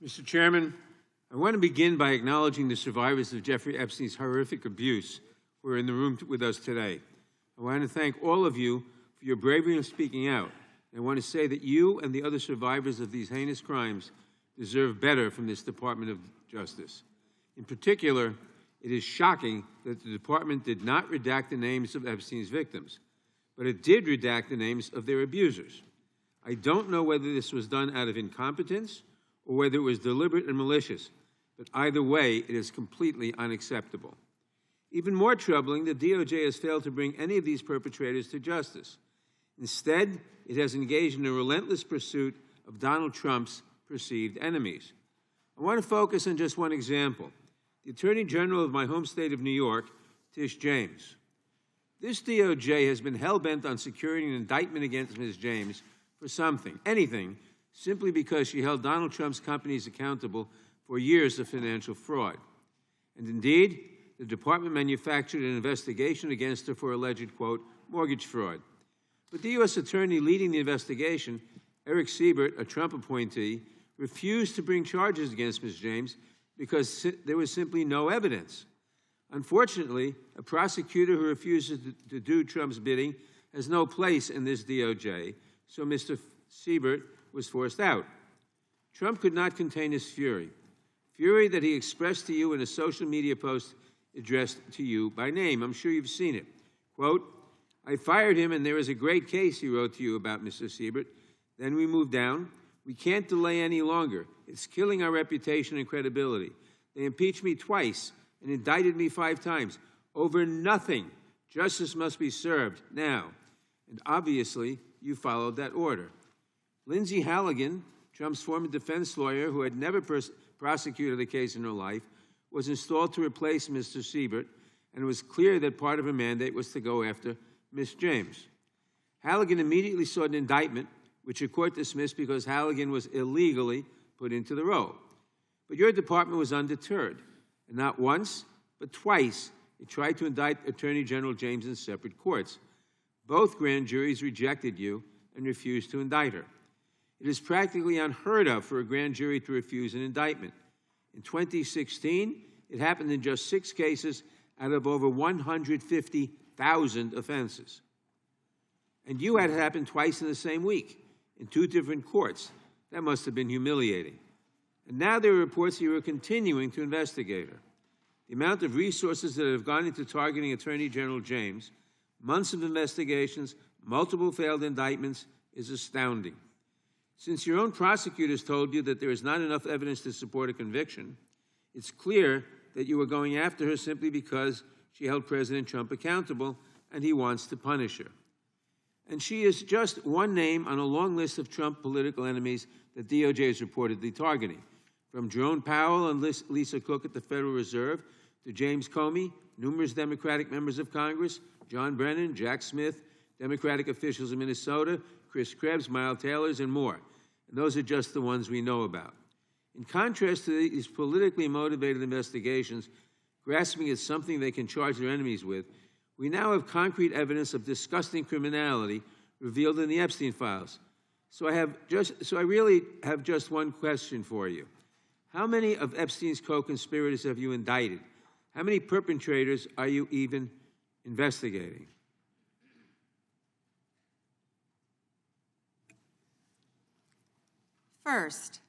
Mr. Chairman, I want to begin by acknowledging the survivors of Jeffrey Epstein's horrific abuse who are in the room with us today. I want to thank all of you for your bravery in speaking out. I want to say that you and the other survivors of these heinous crimes deserve better from this Department of Justice. In particular, it is shocking that the Department did not redact the names of Epstein's victims, but it did redact the names of their abusers. I don't know whether this was done out of incompetence or whether it was deliberate and malicious, but either way, it is completely unacceptable. Even more troubling, the DOJ has failed to bring any of these perpetrators to justice. Instead, it has engaged in a relentless pursuit of Donald Trump's perceived enemies. I want to focus on just one example. The Attorney General of my home state of New York, Tish James. This DOJ has been hell-bent on securing an indictment against Ms. James for something, anything, simply because she held Donald Trump's companies accountable for years of financial fraud. And indeed, the department manufactured an investigation against her for alleged, quote, mortgage fraud. But the U.S. attorney leading the investigation, Eric Siebert, a Trump appointee, refused to bring charges against Ms. James because there was simply no evidence. Unfortunately, a prosecutor who refuses to do Trump's bidding has no place in this DOJ, so Mr. Siebert was forced out. Trump could not contain his fury that he expressed to you in a social media post addressed to you by name. I'm sure you've seen it. Quote, I fired him and there is a great case, he wrote to you about Mr. Siebert. Then we moved down. We can't delay any longer. It's killing our reputation and credibility. They impeached me twice and indicted me 5 times over nothing. Justice must be served now. And obviously, you followed that order. Lindsay Halligan, Trump's former defense lawyer who had never prosecuted a case in her life, was installed to replace Mr. Siebert, and it was clear that part of her mandate was to go after Ms. James. Halligan immediately sought an indictment, which a court dismissed because Halligan was illegally put into the role. But your department was undeterred, and not once, but twice, it tried to indict Attorney General James in separate courts. Both grand juries rejected you and refused to indict her. It is practically unheard of for a grand jury to refuse an indictment. In 2016, it happened in just 6 cases out of over 150,000 offenses. And you had it happen twice in the same week, in 2 different courts. That must have been humiliating. And now there are reports that you are continuing to investigate her. The amount of resources that have gone into targeting Attorney General James, months of investigations, multiple failed indictments, is astounding. Since your own prosecutors told you that there is not enough evidence to support a conviction, it's clear that you are going after her simply because she held President Trump accountable and he wants to punish her. And she is just one name on a long list of Trump political enemies that DOJ is reportedly targeting. From Jerome Powell and Lisa Cook at the Federal Reserve to James Comey, numerous Democratic members of Congress, John Brennan, Jack Smith, Democratic officials in Minnesota, Chris Krebs, Miles Taylor, and more. And those are just the ones we know about. In contrast to these politically motivated investigations, grasping at something they can charge their enemies with, we now have concrete evidence of disgusting criminality revealed in the Epstein files. So I really have just one question for you. How many of Epstein's co-conspirators have you indicted? How many perpetrators are you even investigating? First,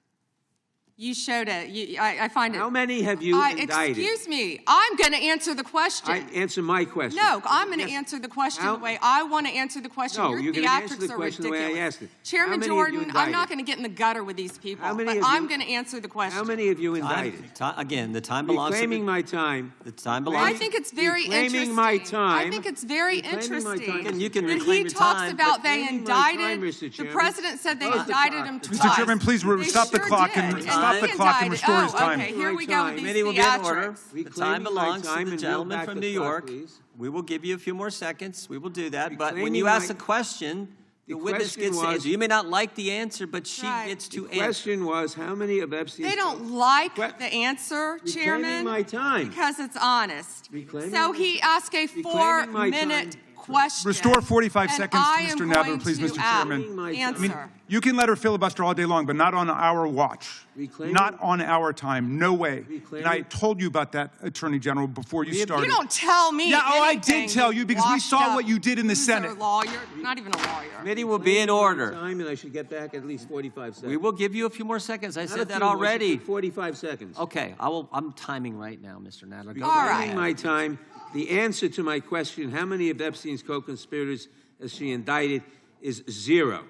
you showed it. I find it. How many have you indicted? Excuse me. I'm going to answer the question. Answer my question. No, I'm going to answer the question the way I want to answer the question. No, Your you're going to answer the question the ridiculous. way I asked it. Chairman Jordan, I'm not going to get in the gutter with these people, but I'm going to answer the question. How many have you indicted? Again, the time belongs to Reclaiming my time. The time belongs. I think it's very interesting. Reclaiming my time. I think it's very interesting. And you can that reclaim he your talks time, about but they reclaiming my time, indicted. Mr. The Chairman. president said they Close the indicted clock. him Mr. twice. Chairman, please They stop the sure clock did. and stop the clock and restore his time. Okay, here we go with these Committee will be in order. theatrics. The time Reclaiming my belongs time to the and gentleman yield back from the New clock, York. please. We will give you a few more seconds. We will do that. But when Reclaiming you ask my- a question, the witness question gets to was- answer. You may not like the answer, but she Right. gets to The answer. question was, how many of Epstein's... They don't like What? the answer, Reclaiming Chairman, my time. because it's honest. Reclaiming So my- he asked a Reclaiming my 4-minute time. question. Restore 45 and seconds, I am Mr. Nadler, going please, to Mr. Chairman. Answer. You can let her filibuster all day long, but not on our watch. Reclaiming- Not on our time. No way. Reclaiming- And I told you about that, Attorney General, before you started. You don't tell me Yeah, oh, I anything, did tell you because we washed saw up what you did in the loser Senate. Lawyer, not even a lawyer. Committee will be in order. Time, and I should get back at least 45 seconds. We will give you a few more seconds. I Not a said that few more, already. 45 seconds. Okay, I'm timing right now, Mr. Nadler. Go All right right. ahead. My time. The answer to my question, how many of Epstein's co-conspirators has she indicted, is 0.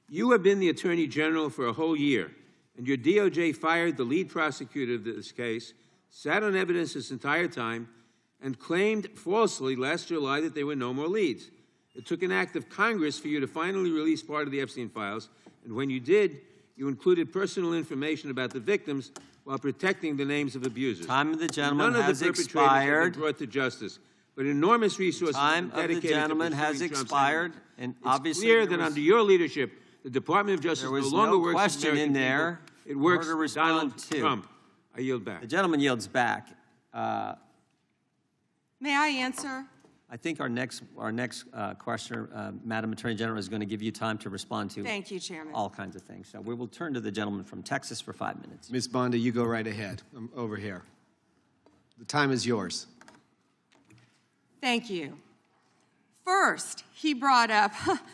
You have been the Attorney General for a whole year, and your DOJ fired the lead prosecutor of this case, sat on evidence this entire time, and claimed falsely last July that there were no more leads. It took an act of Congress for you to finally release part of the Epstein files, and when you did, you included personal information about the victims while protecting the names of abusers. Time of the gentleman None of has the perpetrators expired. have been brought to justice, but enormous resources Time have been of the dedicated to gentleman has pursuing Trump's expired, enemies. and It's obviously clear there that was- under your leadership, the Department of Justice There no was longer no works for question American in there people. It works for her to for respond Donald to. Trump. I yield back. The gentleman yields back. May I answer? I think our next questioner, Madam Attorney General, is going to give you time to respond to Thank you, Chairman. all kinds of things. So we will turn to the gentleman from Texas for 5 minutes. Ms. Bonda, you go right ahead. I'm over here. The time is yours. Thank you. First, he brought up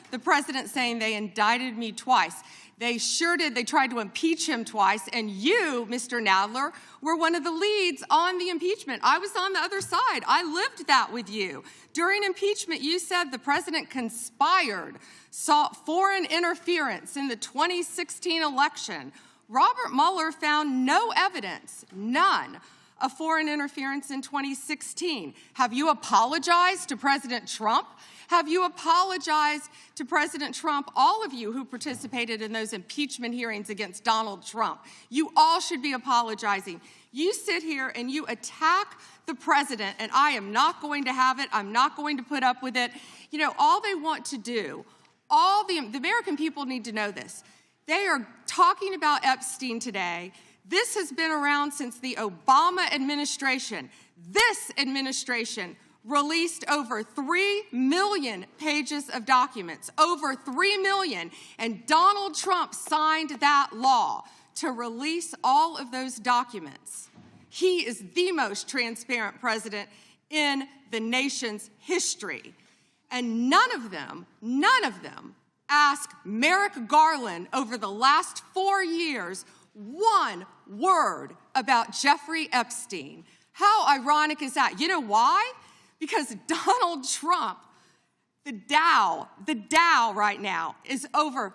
the president saying they indicted me twice. They sure did. They tried to impeach him twice, and you, Mr. Nadler, were one of the leads on the impeachment. I was on the other side. I lived that with you. During impeachment, you said the president conspired, sought foreign interference in the 2016 election. Robert Mueller found no evidence, none, of foreign interference in 2016. Have you apologized to President Trump? Have you apologized to President Trump, all of you who participated in those impeachment hearings against Donald Trump? You all should be apologizing. You sit here and you attack the president, and I am not going to have it. I'm not going to put up with it. You know, all they want to do, the American people need to know this. They are talking about Epstein today. This has been around since the Obama administration. This administration released over 3 million pages of documents, over 3 million, and Donald Trump signed that law to release all of those documents. He is the most transparent president in the nation's history. And none of them asked Merrick Garland over the last 4 years one word about Jeffrey Epstein. How ironic is that? You know why? Because Donald Trump, the Dow right now is over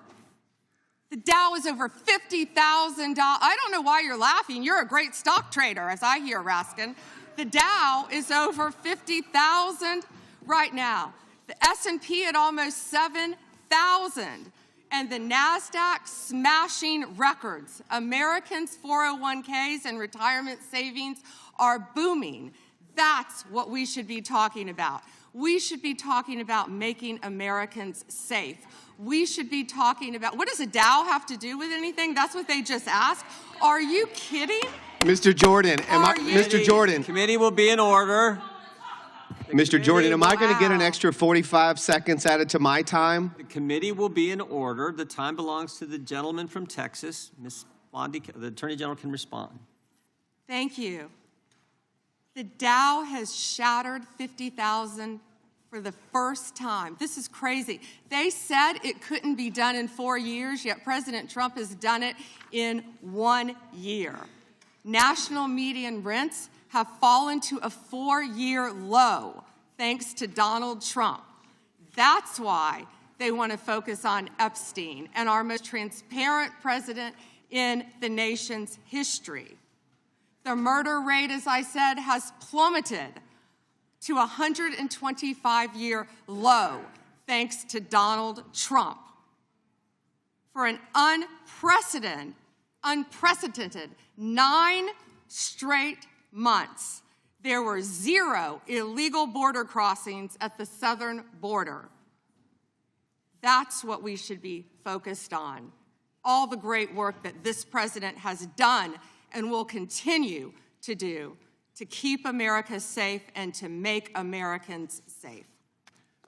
$50,000. I don't know why you're laughing. You're a great stock trader, as I hear, Raskin. The Dow is over 50,000 right now. The S&P at almost 7,000. And the NASDAQ smashing records. Americans' 401ks and retirement savings are booming. That's what we should be talking about. We should be talking about making Americans safe. We should be talking about, what does a Dow have to do with anything? That's what they just asked. Are you kidding? Mr. Jordan, Mr. Jordan, Committee will be in order. Mr. Jordan, am I going to get an extra 45 seconds added to my time? The committee will be in order. The time belongs to the gentleman from Texas. Ms. Bondi, the Attorney General can respond. Thank you. The Dow has shattered 50,000 for the first time. This is crazy. They said it couldn't be done in 4 years, yet President Trump has done it in 1 year. National median rents have fallen to a 4-year low, thanks to Donald Trump. That's why they want to focus on Epstein and our most transparent president in the nation's history. The murder rate, as I said, has plummeted to a 125-year low, thanks to Donald Trump. For an unprecedented 9 straight months, there were 0 illegal border crossings at the southern border. That's what we should be focused on. All the great work that this president has done and will continue to do to keep America safe and to make Americans safe.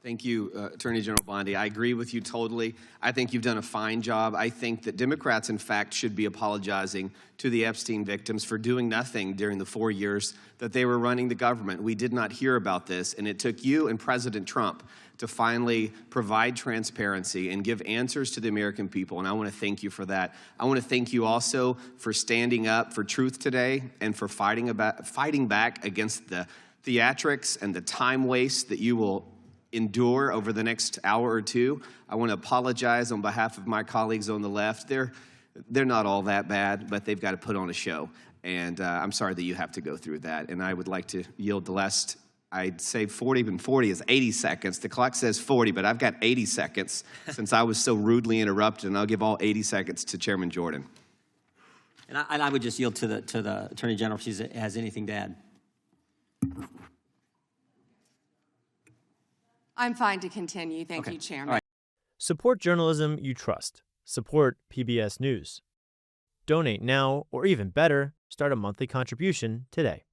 Thank you, Attorney General Bondi. I agree with you totally. I think you've done a fine job. I think that Democrats, in fact, should be apologizing to the Epstein victims for doing nothing during the 4 years that they were running the government. We did not hear about this, and it took you and President Trump to finally provide transparency and give answers to the American people, and I want to thank you for that. I want to thank you also for standing up for truth today and for fighting back against the theatrics and the time waste that you will endure over the next hour or two. I want to apologize on behalf of my colleagues on the left. They're not all that bad, but they've got to put on a show. And I'm sorry that you have to go through that. And I would like to yield the last, I'd say 40, but 40 is 80 seconds. The clock says 40, but I've got 80 seconds since I was so rudely interrupted, and I'll give all 80 seconds to Chairman Jordan. And I would just yield to the Attorney General if she has anything to add. I'm fine to continue. Thank you, Chairman. All right. Support journalism you trust. Support PBS News. Donate now, or even better, start a monthly contribution today.